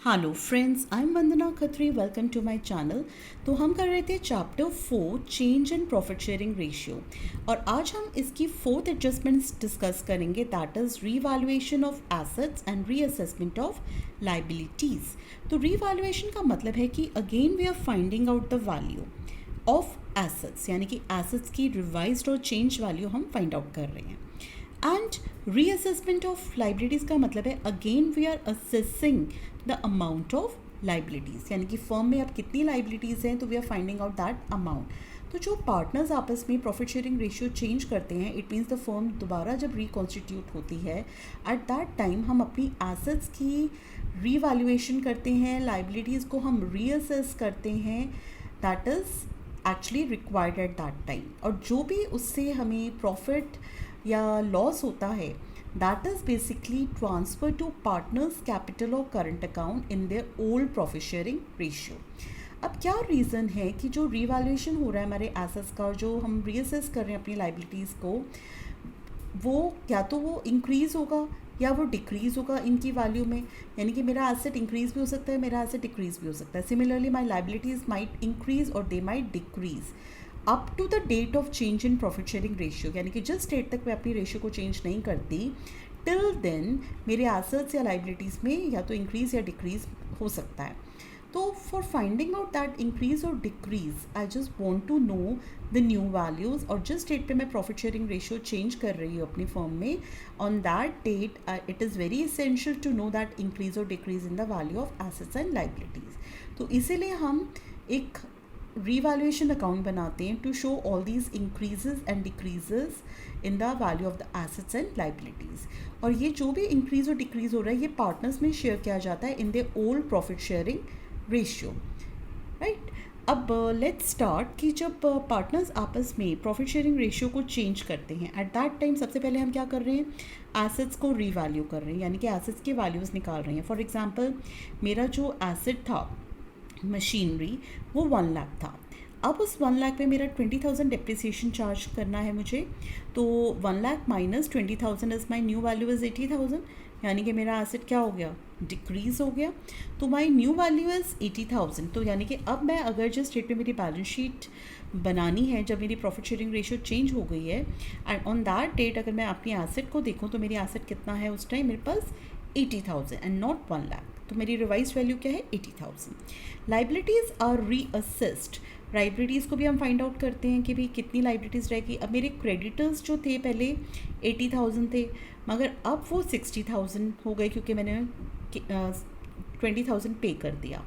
Hello friends, I am Vandana Khatri. Welcome to my channel. तो हम कर रहे थे chapter 4 change in profit sharing ratio, और आज हम इसकी फोर्थ एडजस्टमेंट्स डिस्कस करेंगे, that is revaluation of assets and reassessment of liabilities. तो रीवैल्यूएशन का मतलब है कि again we are finding out the value of assets, यानी कि एसेट्स की रिवाइज्ड और चेंज वैल्यू हम फाइंड आउट कर रहे हैं। एंड रीअसेसमेंट ऑफ लाइबिलिटीज़ का मतलब है again we are assessing the amount of liabilities, यानी कि फर्म में अब कितनी लाइबिलिटीज़ हैं तो we are finding out that amount. तो जो पार्टनर्स आपस में प्रॉफिट शेयरिंग रेशियो चेंज करते हैं, इट मीन्स द फर्म दोबारा जब रिकॉन्स्टिट्यूट होती है, एट दैट टाइम हम अपनी एसेट्स की रीवैल्यूएशन करते हैं, लाइबिलिटीज़ को हम रीअसेस करते हैं, that is actually required at that time. और जो भी उससे हमें प्रॉफिट या लॉस होता है, that is basically transfer to partners capital और current account in their old profit sharing ratio. अब क्या रीज़न है कि जो रीवैल्यूएशन हो रहा है हमारे एसेट्स का, और जो हम रीअसेस कर रहे हैं अपनी लाइबिलिटीज़ को, वो या तो वो इंक्रीज़ होगा या वो डिक्रीज़ होगा इनकी वैल्यू में, यानी कि मेरा एसेट इंक्रीज़ भी हो सकता है, मेरा एसेट डिक्रीज़ भी हो सकता है। Similarly my liabilities might increase और they might decrease up to the date of change in profit sharing ratio, यानी कि जिस डेट तक मैं अपनी रेशियो को चेंज नहीं करती, टिल देन मेरे एसेट्स या लाइबिलिटीज़ में या तो इंक्रीज़ या डिक्रीज़ हो सकता है। तो for finding out that increase और decrease, I just want to know the new values, और जिस डेट पे मैं प्रॉफिट शेयरिंग रेशियो चेंज कर रही हूँ अपनी फर्म में, on that date it is very essential to know that increase और decrease in the value of assets and liabilities. तो इसीलिए हम एक revaluation account बनाते हैं to show all these increases and decreases in the value of the assets and liabilities. और ये जो भी इंक्रीज और डिक्रीज हो रहा है, ये पार्टनर्स में शेयर किया जाता है इन the old profit sharing ratio, right. अब लेट्स स्टार्ट कि जब पार्टनर्स आपस में प्रॉफिट शेयरिंग रेशियो को चेंज करते हैं, एट दैट टाइम सबसे पहले हम क्या कर रहे हैं, एसेट्स को रीवैल्यू कर रहे हैं, यानी कि एसेट्स के वैल्यूज़ निकाल रहे हैं। फॉर एग्जांपल, मेरा जो एसेट था मशीनरी, वो 1 लाख था। अब उस 1 लाख पे मेरा 20,000 डेप्रिसिएशन चार्ज करना है मुझे, तो 1 lakh minus 20,000 is my new value is 80,000, यानी कि मेरा एसेट क्या हो गया, डिक्रीज़ हो गया। तो माई न्यू वैल्यू इज़ 80,000। तो यानी कि अब मैं अगर जिस डेट पे मेरी बैलेंस शीट बनानी है, जब मेरी प्रॉफिट शेयरिंग रेशियो चेंज हो गई है, एंड ऑन दैट डेट अगर मैं अपनी एसेट को देखूँ तो मेरी एसेट कितना है उस टाइम, मेरे पास 80,000 एंड नॉट 1 लाख। तो मेरी रिवाइज वैल्यू क्या है, 80,000। Liabilities are reassessed. लाइबिलिटीज़ को भी हम फाइंड आउट करते हैं कि भाई कितनी लाइबिलिटीज़ रहेगी। अब मेरे क्रेडिटर्स जो थे पहले 80,000 थे, मगर अब वो 60,000 हो गए क्योंकि मैंने 20,000 पे कर दिया।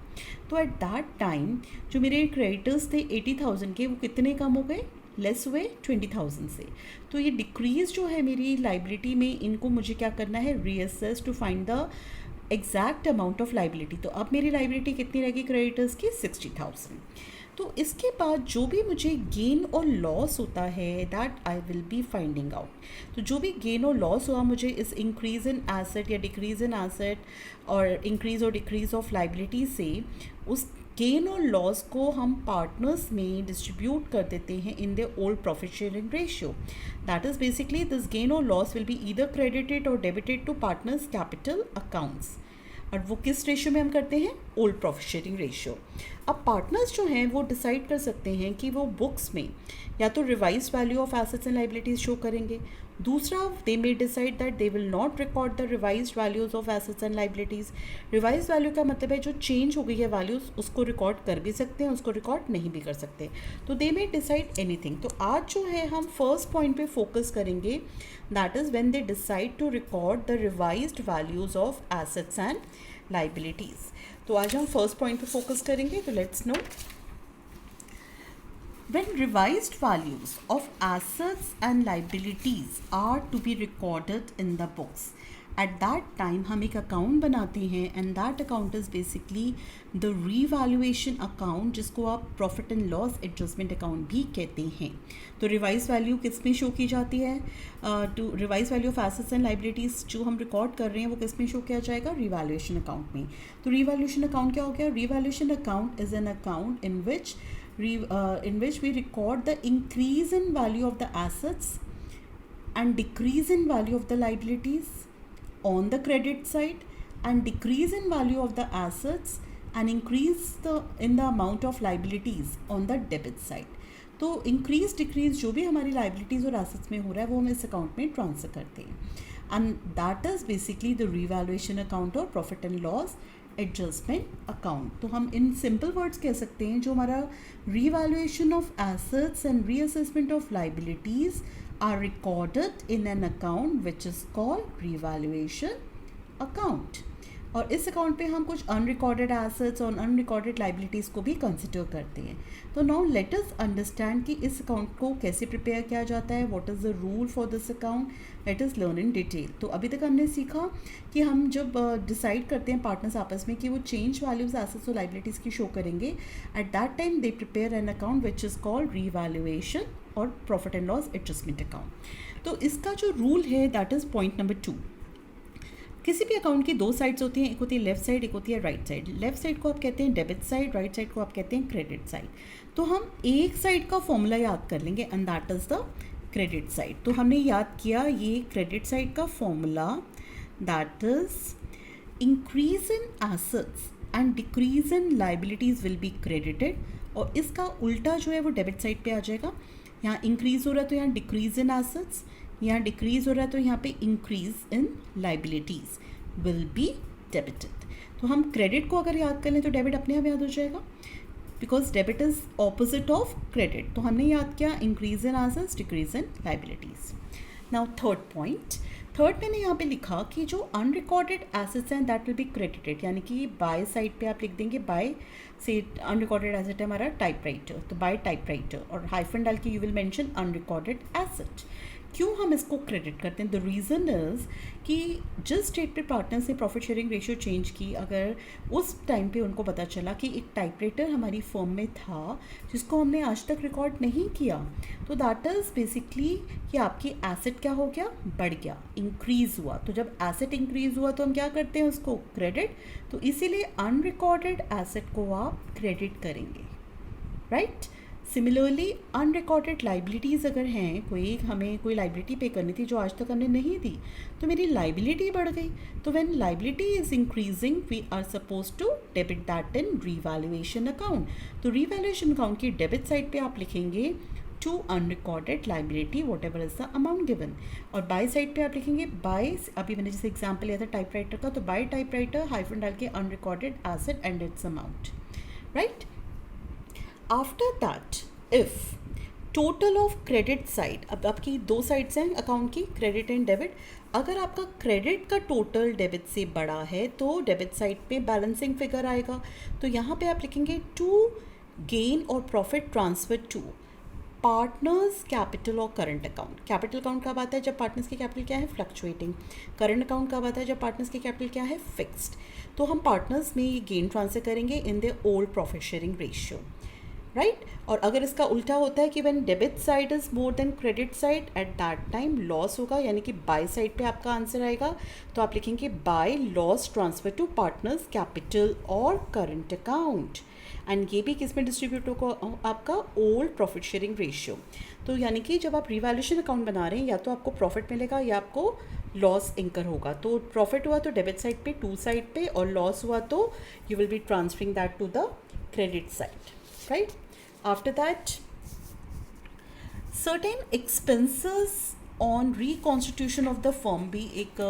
तो एट दैट टाइम जो मेरे क्रेडिटर्स थे 80,000 के, वो कितने कम हो गए, लेस हुए 20,000 से। तो ये डिक्रीज़ जो है मेरी लाइबिलिटी में, इनको मुझे क्या करना है, reassess to find the exact amount of liability. तो अब मेरी लाइबिलिटी कितनी रहेगी क्रेडिटर्स की, 60,000। तो इसके बाद जो भी मुझे गेन और लॉस होता है, that I will be finding out. तो जो भी गेन और लॉस हुआ मुझे इस इंक्रीज़ इन एसेट या डिक्रीज़ इन एसेट और इंक्रीज़ और डिक्रीज़ ऑफ लाइबिलिटी से, उस गेन और लॉस को हम पार्टनर्स में डिस्ट्रीब्यूट कर देते हैं in the old profit sharing ratio. That is basically this gain और loss will be either credited और debited to partners capital accounts. और वो किस रेशियो में हम करते हैं, ओल्ड प्रॉफिट शेयरिंग रेशियो। अब पार्टनर्स जो हैं वो डिसाइड कर सकते हैं कि वो बुक्स में या तो revise value of assets and liabilities show करेंगे, दूसरा they may decide that they will not record the revise values of assets and liabilities. Revise value का मतलब है जो चेंज हो गई है वैल्यूज़, उसको रिकॉर्ड कर भी सकते हैं, उसको रिकॉर्ड नहीं भी कर सकते। तो दे मे डिसाइड एनीथिंग। तो आज जो है हम फर्स्ट पॉइंट पे फोकस करेंगे, that is when they decide to record the revised values of assets and liabilities. तो आज हम फर्स्ट पॉइंट पे फोकस करेंगे। तो let's know, when revised values of assets and liabilities are to be recorded in the books, at that time हम एक account बनाते हैं, and that account is basically the revaluation account, जिसको आप profit and loss adjustment account भी कहते हैं। तो रिवाइज वैल्यू किस में शो की जाती है, to revise value of assets and liabilities जो हम रिकॉर्ड कर रहे हैं वो किस में शो किया जाएगा, रीवैल्यूएशन अकाउंट में। तो रीवैल्यूएशन अकाउंट क्या हो गया, revaluation account is an account in which we record the increase in value of the assets and decrease in value of the liabilities on the credit side, and decrease in value of the assets and increase in the amount of liabilities on the debit side. तो increase decrease जो भी हमारी liabilities और assets में हो रहा है वो हम इस अकाउंट में ट्रांसफ़र करते हैं, and that is basically the revaluation account और profit and loss adjustment account. तो हम इन सिंपल वर्ड्स कह सकते हैं जो हमारा revaluation of assets and reassessment of liabilities are recorded in an account which is called revaluation account. और इस अकाउंट पे हम कुछ अनरिकॉर्डेड एसेट्स और अनरिकॉर्डेड लाइबिलिटीज़ को भी कंसिडर करते हैं. तो नाउ लेट अस अंडरस्टैंड कि इस अकाउंट को कैसे प्रिपेयर किया जाता है, what is the rule for this account, let us learn in detail. तो अभी तक हमने सीखा कि हम जब डिसाइड करते हैं पार्टनर्स आपस में कि वो चेंज वैल्यूज एसेट्स और लाइबिलिटीज़ की शो करेंगे, at that time they prepare an account which is called revaluation और profit and loss adjustment account. तो इसका जो रूल है दैट इज़ पॉइंट नंबर 2. किसी भी अकाउंट की दो साइड्स होती हैं, एक होती है लेफ्ट साइड, एक होती है राइट साइड. लेफ्ट साइड को आप कहते हैं डेबिट साइड, राइट साइड को आप कहते हैं क्रेडिट साइड. तो हम एक साइड का फॉर्मूला याद कर लेंगे and that is the credit side. तो हमने याद किया ये क्रेडिट साइड का formula, that is increase in assets and decrease in liabilities will be credited. और इसका उल्टा जो है वो डेबिट साइड पे आ जाएगा. यहाँ इंक्रीज हो रहा है तो यहाँ डिक्रीज इन एसेट्स, यहाँ डिक्रीज हो रहा है तो यहाँ पे increase in liabilities will be debited. तो हम क्रेडिट को अगर याद कर लें तो डेबिट अपने आप याद हो जाएगा, because debit is opposite of credit. तो हमने याद किया increase in assets, decrease in liabilities. Now third point, third मैंने यहाँ पे लिखा कि जो अनरिकॉर्डेड एसेट्स हैं दैट विल बी क्रेडिटेड, यानी कि बाय साइड पे आप लिख देंगे बाय से अनरिकॉर्डेड एसेट है हमारा टाइपराइटर, तो बाय टाइपराइटर और हाइफन डाल के you will mention unrecorded asset. क्यों हम इसको क्रेडिट करते हैं? द रीज़न इज़ कि जिस डेट पे पार्टनर्स ने प्रॉफिट शेयरिंग रेशियो चेंज की, अगर उस टाइम पे उनको पता चला कि एक टाइपराइटर हमारी फर्म में था जिसको हमने आज तक रिकॉर्ड नहीं किया, तो दैट इज़ बेसिकली कि आपकी एसेट क्या हो गया, बढ़ गया, इंक्रीज़ हुआ. तो जब एसेट इंक्रीज़ हुआ तो हम क्या करते हैं उसको क्रेडिट. तो इसीलिए अनरिकॉर्डेड एसेट को आप क्रेडिट करेंगे, राइट. सिमिलरली अनरिकॉर्डेड लाइबिलिटीज़ अगर हैं, हमें कोई लाइबिलिटी पे करनी थी जो आज तक हमने नहीं दी, तो मेरी लाइबिलिटी बढ़ गई. तो when liability is increasing we are suppose to debit that in revaluation account. तो रीवैल्यूएशन अकाउंट की डेबिट साइड पे आप लिखेंगे to unrecorded liability whatever is the amount given, और बाय साइड पे आप लिखेंगे बाय, अभी मैंने जैसे एग्जाम्पल लिया था टाइपराइटर का, तो बाय टाइपराइटर हाइफन डाल के unrecorded asset and it's amount, right. After that if total of credit side, अब आपकी दो साइड्स हैं अकाउंट की, क्रेडिट एंड डेबिट. अगर आपका क्रेडिट का टोटल डेबिट से बड़ा है तो डेबिट साइड पे बैलेंसिंग फिगर आएगा. तो यहाँ पे आप लिखेंगे टू गेन और profit transfer to partners capital और करंट अकाउंट. कैपिटल अकाउंट कब आता है? जब पार्टनर्स की कैपिटल क्या है, फ्लक्चुएटिंग. करंट अकाउंट कब आता है? जब पार्टनर्स की कैपिटल क्या है, फिक्स्ड. तो हम पार्टनर्स में ये गेन ट्रांसफर करेंगे इन the old profit sharing ratio, right. और अगर इसका उल्टा होता है कि when debit side is more than credit side, eight that time loss होगा, यानी कि बाय साइड पे आपका आंसर आएगा. तो आप लिखेंगे by loss transfer to partners capital और करंट अकाउंट. एंड ये भी किस में डिस्ट्रीब्यूट होगा, आपका ओल्ड प्रॉफिट शेयरिंग रेशियो. तो यानी कि जब आप रिवैल्यूएशन अकाउंट बना रहे हैं, या तो आपको प्रॉफिट मिलेगा या आपको लॉस इंकर होगा. तो प्रॉफिट हुआ तो डेबिट साइड पे, टू साइड पे, और लॉस हुआ तो you will be transferring that to the credit side, right. After that, certain expenses on reconstitution of the firm भी एक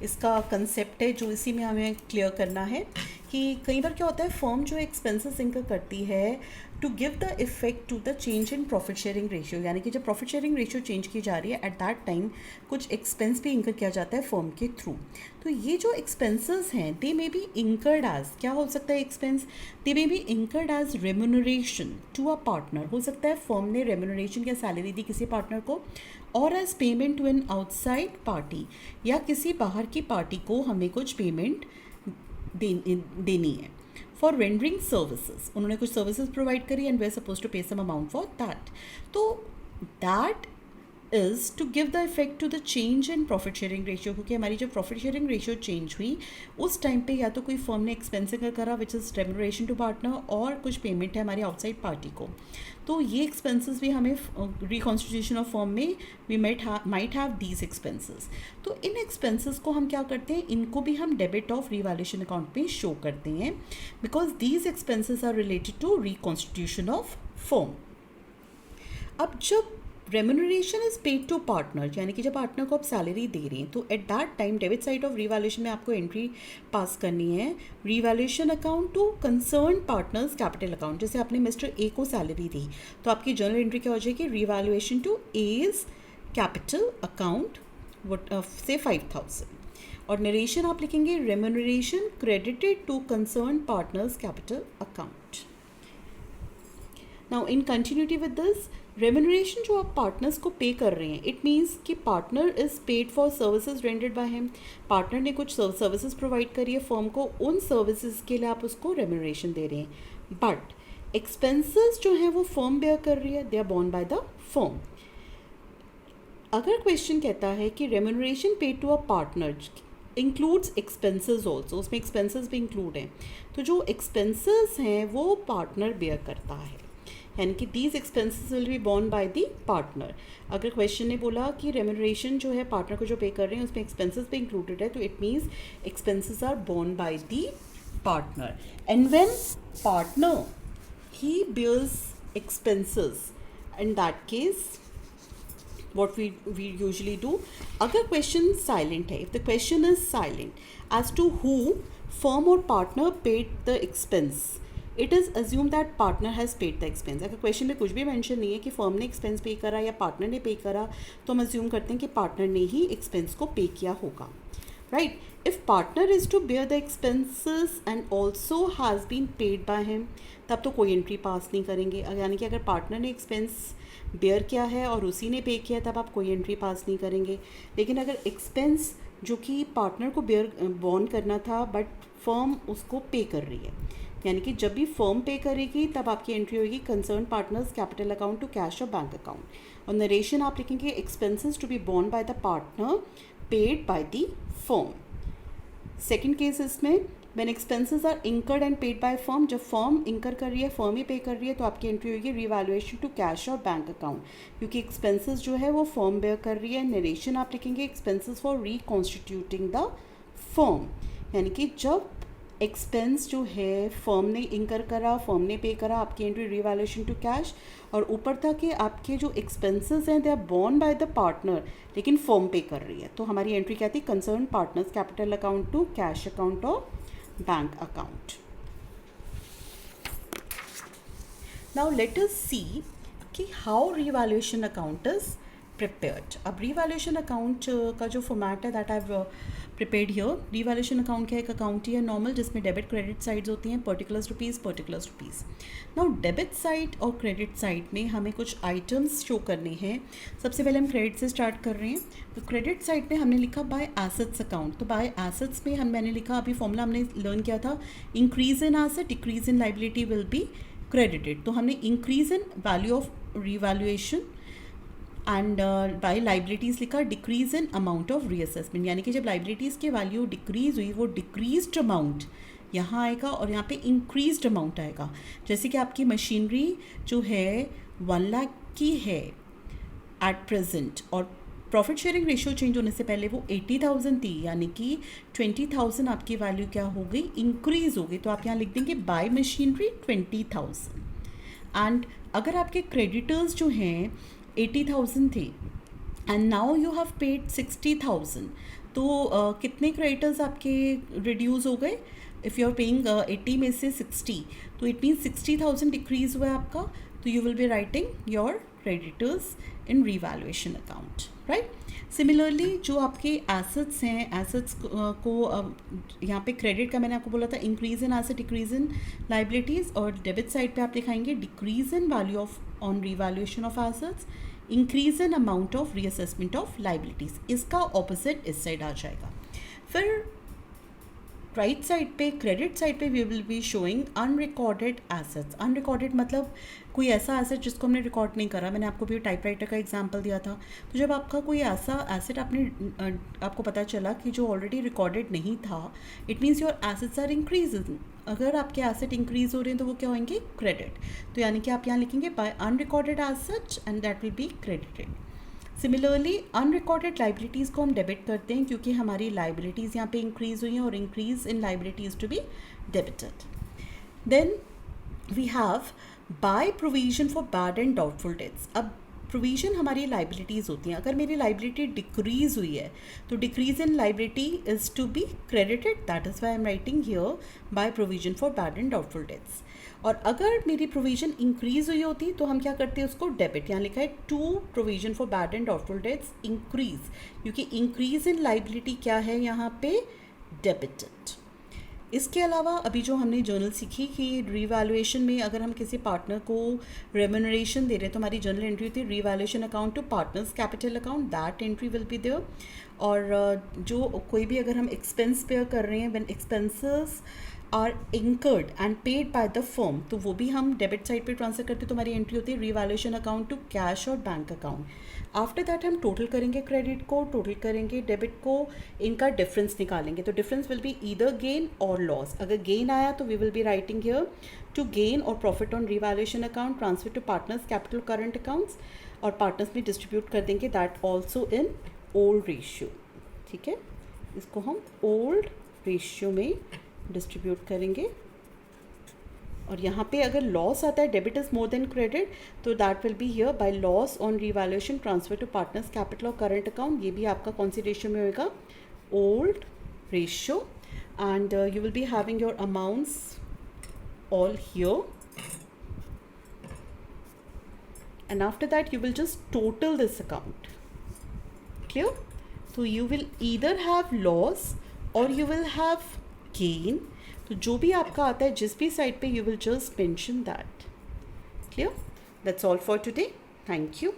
इसका कंसेप्ट है जो इसी में हमें क्लियर करना है कि कई बार क्या होता है, फर्म जो एक्सपेंसेस इनकर करती है to give the effect to the change in profit sharing ratio, यानी कि जब प्रॉफिट शेयरिंग रेशियो चेंज की जा रही है एट दैट टाइम कुछ एक्सपेंस भी इंकर किया जाता है फर्म के थ्रू. तो ये जो एक्सपेंसेस हैं they may be incurred as, क्या हो सकता है expense, they may be incurred as remuneration to a partner. हो सकता है फर्म ने रेम्यूनरेशन या सैलरी दी किसी पार्टनर को, और as payment to an outside party, या किसी बाहर की पार्टी को हमें कुछ पेमेंट देनी है फॉर रेंडरिंग सर्विसेज. उन्होंने कुछ सर्विसेज प्रोवाइड करी and we are suppose to pay some amount for that. तो that is to give the effect to the change in profit sharing ratio, क्योंकि हमारी जब प्रॉफिट शेयरिंग रेशियो चेंज हुई उस time पे या तो कोई फर्म ने एक्सपेंस इनकर करा which is remuneration to partner, और कुछ पेमेंट है हमारी आउटसाइड पार्टी को, तो ये एक्सपेंसेस भी हमें रिकॉन्स्टिट्यूशन ऑफ फर्म में we might have these expenses. तो इन एक्सपेंसेस को हम क्या करते हैं, इनको भी हम डेबिट ऑफ रीवैल्यूएशन अकाउंट में शो करते हैं, because these expenses are related to reconstitution of firm. अब जब remuneration is paid to partner, यानी कि जब पार्टनर को आप सैलरी दे रहे हैं, तो at that time debit side of revaluation में आपको एंट्री पास करनी है revaluation account to concern partners capital account. जैसे आपने मिस्टर ए को सैलरी दी तो आपकी जर्नल एंट्री क्या हो जाएगी, revaluation to A's capital account से 5000, और नरेशन आप लिखेंगे remuneration credited to concern partners capital account. Now in continuity with this, remuneration जो आप पार्टनर्स को पे कर रहे हैं, इट मीन्स कि partner is paid for services rendered by him. Partner ने कुछ सर्विसेज प्रोवाइड करी है फर्म को, उन सर्विसेज के लिए आप उसको रेम्यूनरेशन दे रहे हैं, बट एक्सपेंसेस जो हैं वो फर्म बेयर कर रही है, they are borne by the firm. अगर क्वेश्चन कहता है कि remuneration paid to a partner includes expenses also, उसमें एक्सपेंसेस भी इंक्लूड हैं, तो जो एक्सपेंसेस हैं वो पार्टनर बेयर करता है, यानी कि these expenses will be borne by the partner. अगर क्वेश्चन ने बोला कि रेम्यूनरेशन जो है पार्टनर को जो पे कर रहे हैं उसमें एक्सपेंसेस भी इंक्लूडेड है, तो it means expenses are borne by the partner. And when partner he bears expenses, in that case what we usually do, अगर question silent है, if the question is silent as to who firm or partner paid the expense, it is assumed that partner has paid the expense। अगर question में कुछ भी mention नहीं है कि firm ने एक्सपेंस पे करा या पार्टनर ने पे करा, तो हम अज्यूम करते हैं कि पार्टनर ने ही एक्सपेंस को पे किया होगा, right. If partner is to bear the expenses and also has been paid by him, तब तो कोई एंट्री पास नहीं करेंगे, यानी कि अगर पार्टनर ने एक्सपेंस बेयर किया है और उसी ने पे किया तब आप कोई एंट्री पास नहीं करेंगे। लेकिन अगर एक्सपेंस जो कि पार्टनर को बोर्न करना था बट फर्म उसको पे कर रही है, यानी कि जब भी फर्म पे करेगी तब आपकी एंट्री होगी concern partners capital account to cash और बैंक अकाउंट, और नरेशन आप लिखेंगे expenses to be borne by the partner paid by the firm. Second case इसमें when expenses are incurred and paid by firm, जब firm incur कर रही है, firm ही पे कर रही है, तो आपकी एंट्री होगी रीवैल्यूएशन टू कैश और बैंक अकाउंट, क्योंकि एक्सपेंसेस जो है वो फर्म बेयर कर रही है। नरेशन आप लिखेंगे expenses for reconstituting the firm, यानी कि जब एक्सपेंस जो है फर्म ने इंकर करा, फर्म ने पे करा, आपकी एंट्री रीवैल्यूएशन टू कैश, और ऊपर तक कि आपके जो एक्सपेंसेस हैं they are borne by the partner, लेकिन फर्म पे कर रही है, तो हमारी एंट्री क्या थी, concern partners capital account to cash account और bank account. Now let us see कि how revaluation account is prepared. अब रीवैल्यूएशन अकाउंट का जो फॉर्मेट है that I have prepared here. Revaluation account क्या है, एक अकाउंट ही है नॉर्मल जिसमें डेबिट क्रेडिट साइड्स होती हैं, particulars rupees. Now debit side और क्रेडिट साइड में हमें कुछ आइटम्स शो करने हैं। सबसे पहले हम क्रेडिट से स्टार्ट कर रहे हैं, तो क्रेडिट साइड पे हमने लिखा बाय एसेट्स अकाउंट, तो बाय एसेट्स में मैंने लिखा, अभी फॉर्मूला हमने लर्न किया था, increase in asset decrease in liability will be credited, तो हमने increase in value of revaluation and by liabilities लिखा decrease in amount of reassessment, यानी कि जब लाइबिलिटीज़ की वैल्यू डिक्रीज हुई वो डिक्रीज्ड अमाउंट यहाँ आएगा और यहाँ पे इंक्रीज्ड अमाउंट आएगा। जैसे कि आपकी मशीनरी जो है 1 लाख की है एट प्रेजेंट, और प्रॉफिट शेयरिंग रेशियो चेंज होने से पहले वो 80,000 थी, यानी कि 20,000 आपकी वैल्यू क्या हो गई, इंक्रीज हो गई, तो आप यहाँ लिख देंगे बाय मशीनरी 20,000। एंड अगर आपके क्रेडिटर्स जो हैं 80,000 थे and now you have paid 60,000, तो कितने क्रेडिटर्स आपके रिड्यूस हो गए, इफ़ यू आर पेइंग 80 में से 60, तो इट मीन्स 60,000 डिक्रीज हुआ है आपका, तो you will be writing your creditors in revaluation account, right. Similarly जो आपके एसेट्स हैं, एसेट्स को यहाँ पे क्रेडिट का मैंने आपको बोला था increase in asset decrease in liabilities, और डेबिट साइड पे आप दिखाएंगे decrease in value of on revaluation of assets, increase in amount of reassessment of liabilities, इसका ऑपोजिट इस साइड आ जाएगा। फिर राइट साइड पे, क्रेडिट साइड पे we will be showing unrecorded assets. Unrecorded मतलब कोई ऐसा एसेट जिसको हमने रिकॉर्ड नहीं करा। मैंने आपको भी टाइपराइटर का एग्जांपल दिया था। तो जब आपका कोई ऐसा एसेट आपको पता चला कि जो ऑलरेडी रिकॉर्डेड नहीं था, it means your assets are increasing. अगर आपके एसेट इंक्रीज हो रहे हैं तो वो क्या होंगे? क्रेडिट। तो यानी कि आप यहाँ लिखेंगे by unrecorded asset and that will be credited. Similarly unrecorded liabilities को हम डेबिट करते हैं क्योंकि हमारी लाइबिलिटीज़ यहाँ पे इंक्रीज हुई हैं और increase in liabilities to be debited. Then we have by provision for bad and doubtful debts. अब प्रोविजन हमारी लाइबिलिटीज़ होती हैं। अगर मेरी लाइबिलिटी डिक्रीज हुई है तो decrease in liability is to be credited, that is why I am writing here by provision for bad and doubtful debts. और अगर मेरी प्रोविजन इंक्रीज हुई होती तो हम क्या करते हैं? उसको डेबिट। यहाँ लिखा है to provision for bad and doubtful debts increase, क्योंकि इंक्रीज इन लाइबिलिटी क्या है यहाँ पे? डेबिटेड। इसके अलावा अभी जो हमने जर्नल सीखी कि रीवैल्यूएशन में अगर हम किसी पार्टनर को रेम्यूनरेशन दे रहे हैं तो हमारी जर्नल एंट्री होती है revaluation account to partners capital account, that entry will be there. और जो कोई भी अगर हम एक्सपेंस पे कर रहे हैं, when expenses are incurred and paid by the firm, तो वो भी हम डेबिट साइड पे ट्रांसफर करते हैं। तो हमारी एंट्री होती है रीवैल्यूएशन अकाउंट टू कैश और बैंक अकाउंट। आफ्टर दैट हम टोटल करेंगे क्रेडिट को, टोटल करेंगे डेबिट को, इनका डिफरेंस निकालेंगे। तो difference will be either gain और लॉस। अगर गेन आया तो we will be writing here to gain और profit on revaluation account transfer to partners capital current accounts, और पार्टनर्स में डिस्ट्रीब्यूट कर देंगे, that also in old ratio. ठीक है, इसको हम ओल्ड रेशियो में डिस्ट्रीब्यूट करेंगे। और यहाँ पे अगर लॉस आता है, debit is more than credit, तो that will be here by loss on revaluation transfer to partners capital और करंट अकाउंट। ये भी आपका कौन सी रेशियो में होगा? Old ratio. And you will be having your amounts all here, and after that you will just total this account. Clear? So you will either have loss or you will have gain. तो जो भी आपका आता है जिस भी side पे, you will just mention that. Clear? That's all for today. Thank you.